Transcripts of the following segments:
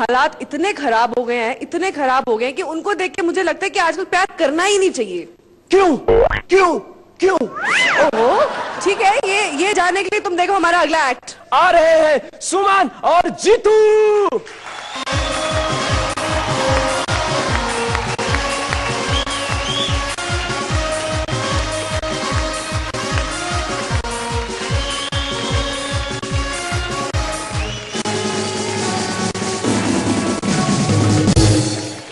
हालात इतने खराब हो गए हैं, इतने खराब हो गए हैं कि उनको देख के मुझे लगता है कि आजकल प्यार करना ही नहीं चाहिए। क्यों क्यों क्यों? ओहो, ठीक है, ये जानने के लिए तुम देखो हमारा अगला एक्ट। आ रहे हैं सुमन और जीतू।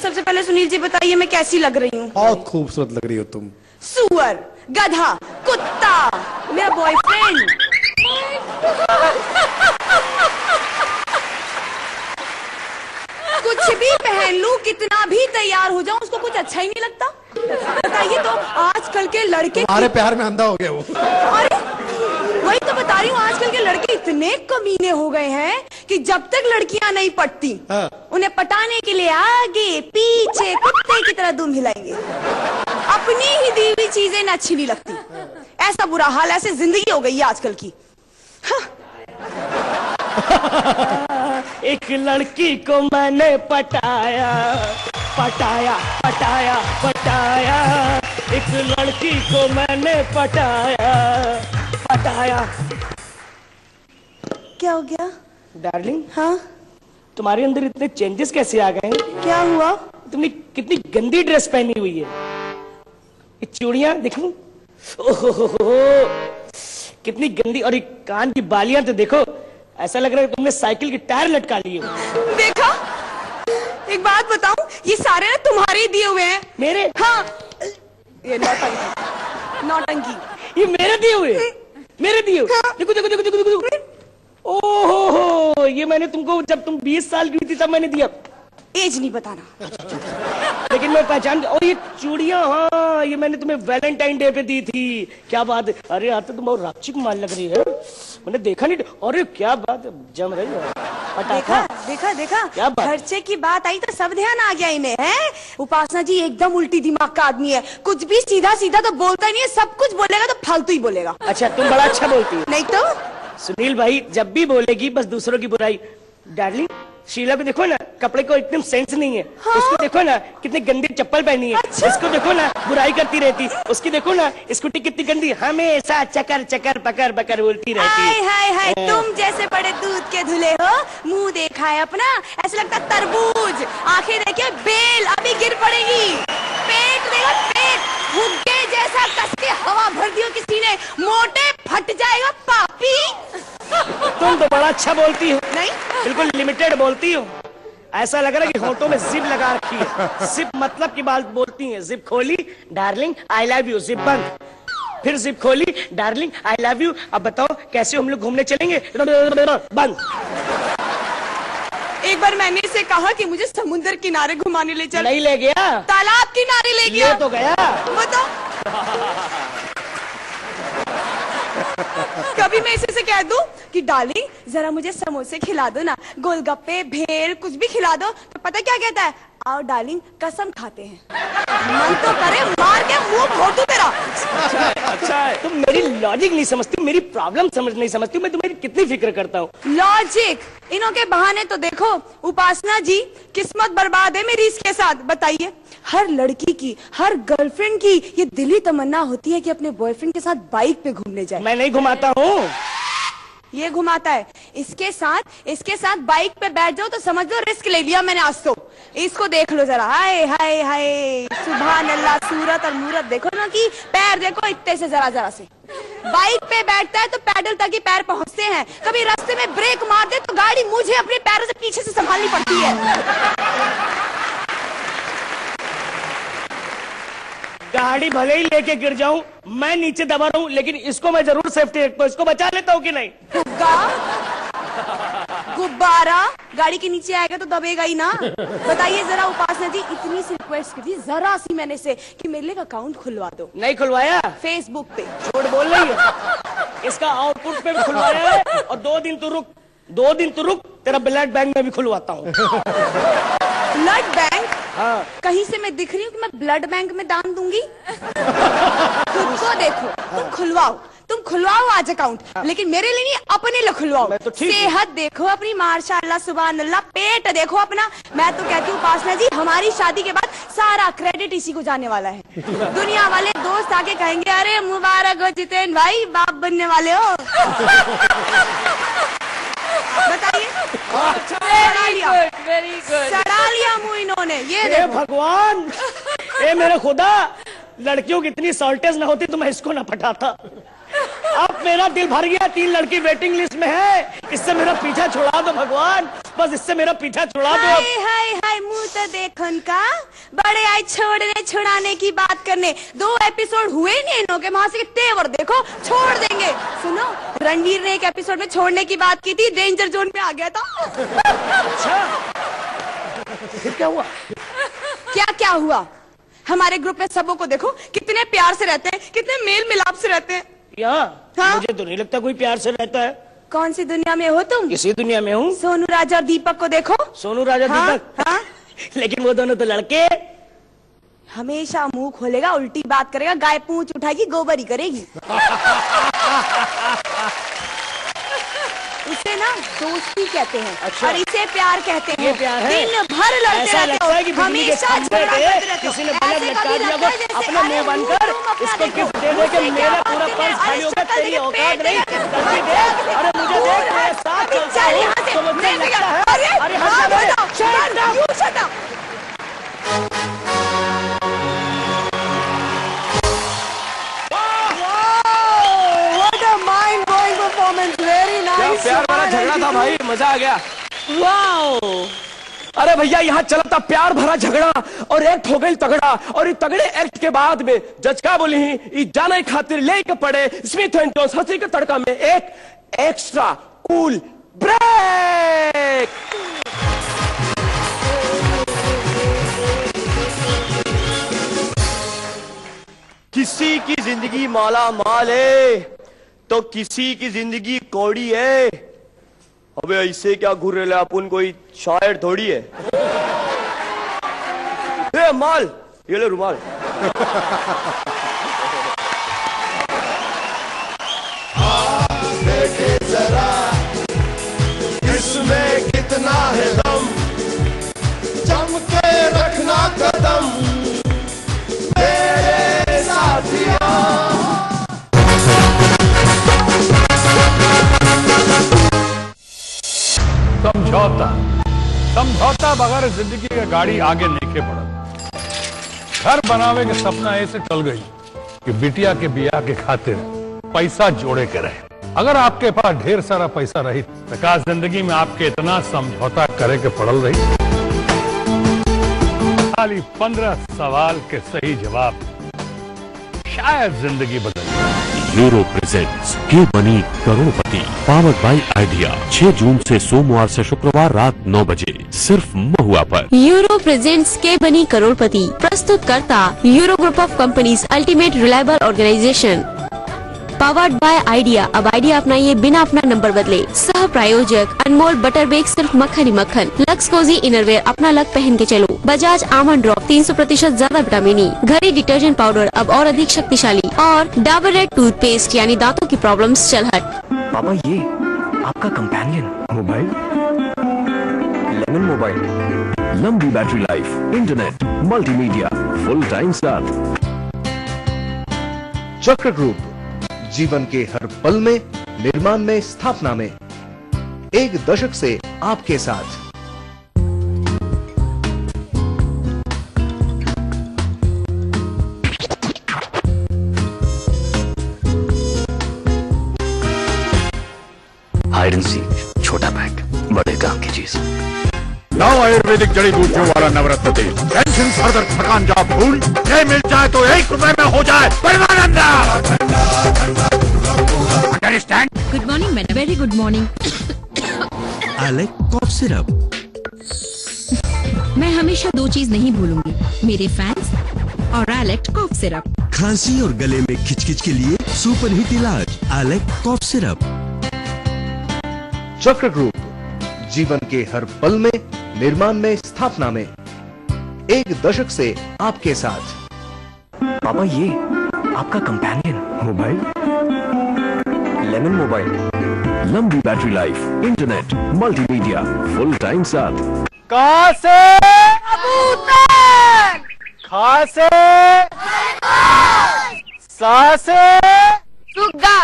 सबसे पहले सुनील जी बताइए मैं कैसी लग रही हूँ? बहुत खूबसूरत लग रही हो तुम। सुअर, गधा, कुत्ता, मेरा बॉयफ्रेंड। कुछ भी पहन लूं, कितना भी तैयार हो जाऊं, उसको कुछ अच्छा ही नहीं लगता। बताइए तो आजकल के लड़के तुम्हारे प्यार में अंधा हो गया वो। अरे वही तो बता रही हूँ, आजकल के लड़के इतने कमीने हो गए हैं कि जब तक लड़कियां नहीं पटती उन्हें पटाने के लिए आगे पीछे कुत्ते की तरह दुम हिलाएंगे। अपनी ही दी हुई चीजें न अच्छी नहीं लगती। ऐसा बुरा हाल, ऐसे जिंदगी हो गई है आजकल की। एक लड़की को मैंने पटाया पटाया पटाया पटाया, एक लड़की को मैंने पटाया पटाया। क्या हो गया डार्लिंग? हाँ, तुम्हारे अंदर इतने चेंजेस कैसे आ गए? क्या हुआ? तुमने कितनी गंदी ड्रेस पहनी हुई है। ये चूड़ियां देखो, ओहो कितनी गंदी, और ये कान की बालियां तो देखो, ऐसा लग रहा है तुमने साइकिल की टायर लटका लिए हो। देखा, एक बात बताऊं, ये सारे ना तुम्हारे ही दिए हुए हैं। मेरे? हाँ, ये नौटंकी नौटंकी, ये मेरे दिए हुए, मेरे दिए हुए। देखो देखो देखो देखो देखो, ओहो, ये मैंने तुमको जब तुम 20 साल की थी तब मैंने दिया। एज नहीं बताना। लेकिन मैं पहचान, और ये चूड़ियां, हाँ ये मैंने तुम्हें वैलेंटाइन डे पे दी थी। क्या बात है, अरे यार तो तुम बहुत राक्षिक माल लग रही है, मैंने देखा नहीं। अरे क्या बात है, जम रही है। देखा देखा देखा, क्या बात? खर्चे की बात आई तो सब ध्यान आ गया इन्हें। है उपासना जी एकदम उल्टी दिमाग का आदमी है, कुछ भी सीधा सीधा तो बोलता नहीं है, सब कुछ बोलेगा तो फालतू ही बोलेगा। अच्छा, तुम बड़ा अच्छा बोलती हो। नहीं तो सुनील भाई जब भी बोलेगी बस दूसरों की बुराई। डार्लिंग, शीला को देखो ना, कपड़े को एकदम सेंस नहीं है। हाँ? उसको देखो ना कितनी गंदी चप्पल पहनी है। अच्छा? इसको देखो ना बुराई करती रहती, उसकी देखो ना स्कूटी कितनी गंदी, हमेशा चकर चकर पकर पकर बोलती रहती है। हाय हाय, तुम जैसे बड़े दूध के धुले हो, मुंह देखा है अपना, ऐसा लगता तरबूज, आंखें देखिए बेल, अभी गिर पड़ेगी। पेट देखो, पेट भुग्गे जैसा कस के हवा भर दियो किसी ने, मोटे फट जाएगा पापी। तुम तो बड़ा अच्छा बोलती हो। नहीं, बिल्कुल लिमिटेड बोलती हो, ऐसा लग रहा है कि होठों में जिप लगा रखी है। जिप मतलब की बात बोलती है। जिप खोली, darling I love you, zip बंद, फिर जिप खोली, डार्लिंग आई लव यू। अब बताओ कैसे हम लोग घूमने चलेंगे? बंद। एक बार मैंने इसे कहा कि मुझे समुद्र किनारे घुमाने ले चल, नहीं ले गया, तालाब किनारे ले गया। ले तो गया। बताओ, कभी मैं इसे से कह दूं कि डार्लिंग जरा मुझे समोसे खिला दो ना, गोलगप्पे भेल कुछ भी खिला दो, तो पता क्या कहता है? आओ डार्लिंग कसम खाते हैं। मन तो करे मार के मुंह फोड़ दूं तेरा। अच्छा है, तुम मेरी लॉजिक नहीं समझती, मेरी प्रॉब्लम नहीं समझती। मैं तुम्हारी कितनी फिक्र करता हूँ। लॉजिक, इन्हों के बहाने तो देखो। उपासना जी किस्मत बर्बाद है मेरी इसके साथ। बताइए, हर लड़की की, हर गर्लफ्रेंड की ये दिली तमन्ना होती है कि अपने बॉयफ्रेंड के साथ बाइक पे घूमने जाए। मैं नहीं घुमाता हूँ, ये घुमाता है। इसके साथ बाइक पे बैठ जाओ तो समझ लो रिस्क ले लिया मैंने आज तो। इसको देख लो जरा, हाय हाय हाय, सुभान अल्लाह, सूरत और मूरत देखो ना, कि पैर देखो इतने से जरा से। बाइक पे बैठता है तो पैडल तक ही पैर पहुंचते हैं, कभी रास्ते में ब्रेक मार दे तो गाड़ी मुझे अपने पैरों से पीछे से संभालनी पड़ती है। गाड़ी भले ही लेके गिर जाऊं, मैं नीचे दबा रहा हूं, लेकिन इसको मैं जरूर सेफ्टी रखता हूं। इसको बचा लेता हूं कि नहीं? गुब्बारा गाड़ी के नीचे आएगा तो दबेगा ही ना। बताइए जरा उपासना जी, इतनी सी रिक्वेस्ट की थी जरा सी मैंने से कि मेरे लिए अकाउंट खुलवा दो। नहीं खुलवाया? फेसबुक पे। झूठ बोल रही है। इसका आउटपुट पे भी खुलवाया है, और 2 दिन तो रुक, तेरा ब्लड बैंक में भी खुलवाता हूँ। Blood bank? हाँ। कहीं से मैं दिख रही हूँ कि मैं ब्लड बैंक में दान दूंगी? खुद को देखो, तुम खुलवाओ, तुम खुलवाओ आज अकाउंट, लेकिन मेरे लिए नहीं, अपने लिए खुलवाओ। मैं तो ठीक हूँ। सेहत देखो अपनी, माशाअल्लाह सुभान अल्लाह, पेट देखो अपना। मैं तो कहती हूँ उपासना जी, हमारी शादी के बाद सारा क्रेडिट इसी को जाने वाला है। दुनिया वाले दोस्त आके कहेंगे अरे मुबारक हो जितेन भाई, बाप बनने वाले हो। बताइए, सड़ा लिया मुंह इन्होंने। ये देखो भगवान, ए मेरे खुदा, लड़कियों की इतनी सॉल्टेज ना होती तो मैं इसको ना पटाता। अब मेरा दिल भर गया, 3 लड़की वेटिंग लिस्ट में है, इससे मेरा पीछा छुड़ा दो भगवान, बस इससे मेरा पीछा छुड़ा दो। हाय हाय हाय, मुंह तो देखो उनका, बड़े आए छोड़ने छुड़ाने की बात करने। 2 एपिसोड हुए नहीं इन्हों के, वहां से तेवर देखो, छोड़ देंगे। सुनो, रणवीर ने एक एपिसोड में छोड़ने की बात की थी, डेंजर जोन में आ गया था। अच्छा, फिर क्या हुआ? क्या क्या हुआ? हमारे ग्रुप में सबों को देखो कितने प्यार से रहते हैं, कितने मेल मिलाप से रहते हैं। यहाँ हाँ? मुझे तो नहीं लगता कोई प्यार से रहता है। कौन सी दुनिया में हो तुम? इसी दुनिया में हूँ। सोनू राजा और दीपक को देखो। सोनू राजा हाँ? दीपक, हाँ? लेकिन वो दोनों तो लड़के। हमेशा मुंह खोलेगा, उल्टी बात करेगा, गाय पूंछ उठाएगी, गोबर ही करेगी। उसे ना दोस्ती कहते हैं। अच्छा। और इसे प्यार कहते हैं। ये प्यार है? दिन भर लड़ते ऐसा रहते लगता हो, है कि बिजली के हमेशा खंभे झगड़ा पे करते रहते हो। किसी ने बल्ब ऐसे लटका कभी दिया लगता है हो, जैसे, अपना अरे मुंह बंद मुंह कर, तुम अपना इसको देखो। गिफ्ट दे दे कि उसे क्या मेरा बात पूरा है? पर्स अरे खाली हो गया, शक्ल तेरी देख, औकात पेट नहीं, देख, जल्दी दे। अरे मुझे देख, मेरे साथ चलता चल है, यहाँ से, तो मुझसे नहीं लगता है। अरे अरे हट हाँ, जा मेरे, बताओ, shut up। you shut up। What a mind-blowing performance, very nice। क्या प्यार भरा झगड़ा था भाई, मजा आ गया। वाओ। अरे भैया यहाँ चला था प्यार भरा झगड़ा और एक्ट हो गई तगड़ा, और ये तगड़े एक्ट के बाद में जज का बोली ही जाने खातिर ले के पड़े स्मिथ एंड जॉन्स हंसी के तड़का में एक एक्स्ट्रा कूल ब्रेक। किसी की जिंदगी माला माल है तो किसी की जिंदगी कौड़ी है। अबे ऐसे क्या घूर रहे, अपन कोई शायर थोड़ी है। ए माल, ये ले रुमाल। देखे जरा इसमें कितना है दम, जम के रखना कदम मेरे साथिया। समझौता बगैर जिंदगी की गाड़ी आगे नहीं के बढ़त। घर बनावे के सपना ऐसे टल गई कि बिटिया के बिया के खातिर पैसा जोड़े के रहे। अगर आपके पास ढेर सारा पैसा रही तो का जिंदगी में आपके इतना समझौता करे के पड़ल रही। खाली 15 सवाल के सही जवाब शायद जिंदगी बदल। यूरो प्रेजेंट्स के बनी करोड़पति, पावर्ड बाय आइडिया। 6 जून से सोमवार से शुक्रवार रात 9 बजे सिर्फ महुआ पर। यूरो प्रेजेंट्स के बनी करोड़पति, प्रस्तुत करता euro group of companies, ultimate reliable organisation, powered by idea. अब आइडिया अपनाइए, बिना अपना नंबर बदले। सह प्रायोजक अनमोल बटर बेक, सिर्फ मक्खन ही मक्खन। लक्स कोजी इनरवेयर, अपना लक पहन के चलो। बजाज आमंड ड्रॉप, 300% ज्यादा विटामिन ई। घड़ी डिटर्जेंट पाउडर, अब और अधिक शक्तिशाली। और डाबर रेड टूथपेस्ट, यानी दांतों की प्रॉब्लम्स चल हट। पापा ये आपका कंपेनियन मोबाइल, लेमन मोबाइल, लंबी battery life, internet, multimedia, full time साथ। चक्र ग्रुप, जीवन के हर पल में, निर्माण में, स्थापना में, 1 दशक से आपके साथ। हाइड एंड सीक, छोटा पैक, बड़े काम की चीज। नव आयुर्वेदिक जड़ी बूटियों वाला नवरत्न तेल, टेंशन फर्दर थकान जा भूल, ये मिल जाए तो 1 रुपए में हो जाए Paramanand. Understand? Good morning madam. Very good morning. आलेक कॉफ सिरप। मैं हमेशा 2 चीज नहीं भूलूंगी, मेरे फैंस और एलेक्ट कॉफ सिरप। खांसी और गले में खिचखिच के लिए सुपर हिट इलाज, आलेक कॉफ सिरप। चक्र ग्रुप, जीवन के हर पल में, निर्माण में, स्थापना में, 1 दशक से आपके साथ। पापा ये आपका कंपेनियन मोबाइल, लेमन मोबाइल, लंबी battery life, internet, multimedia, full time साथ। कहाँ से? कबूतर। खा से? सा से? सुग्गा।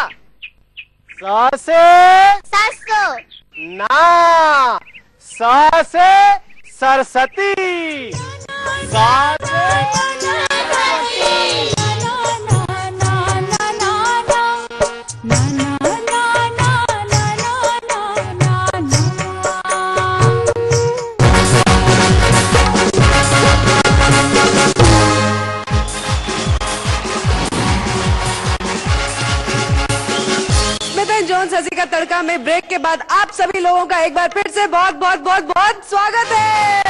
सा से? सरसों। ना। सा से? सरस्वती। सा से? जोन्स हंसी का तड़का में ब्रेक के बाद आप सभी लोगों का एक बार फिर से बहुत बहुत बहुत बहुत स्वागत है।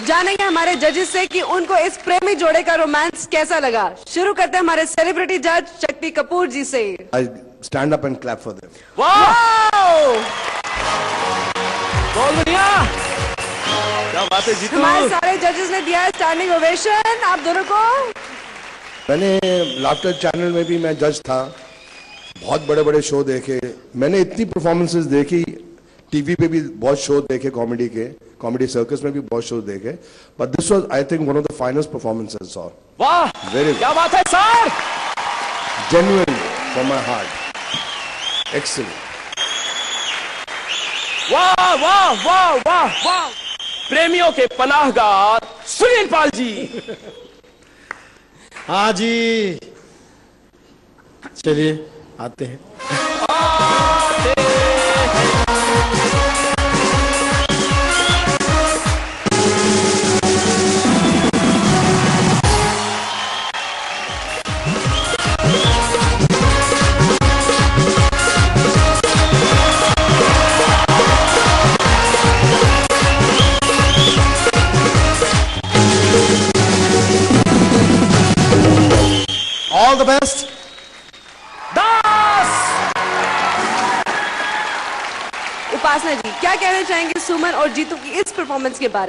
जानेंगे हमारे जजेस से कि उनको इस प्रेमी जोड़े का रोमांस कैसा लगा। शुरू करते हैं हमारे सेलिब्रिटी जज शक्ति कपूर जी से। I stand up and clap for them. बहुत बढ़िया, क्या बात है जीतू। हमारे सारे जजेस ने दिया है स्टैंडिंग ओवेशन आप दोनों को। मैंने लाफ्टर चैनल में भी मैं जज था, बहुत बड़े बड़े शो देखे, मैंने इतनी परफॉर्मेंसेस देखी, टीवी पे भी बहुत शो देखे कॉमेडी के, कॉमेडी सर्कस में भी बहुत शो देखे, but this was I think one of the finest performances sir. वाह, वेरी क्या बात है sir, genuine from my heart, excellent. वाह वाह वाह वाह वाह, प्रेमियों के पनाहगार सुनील पाल जी। हाँ जी, चलिए आते हैं। All the best. उपासना जी क्या कहना चाहेंगे सुमन और जीतू की इस परफॉर्मेंस के बारे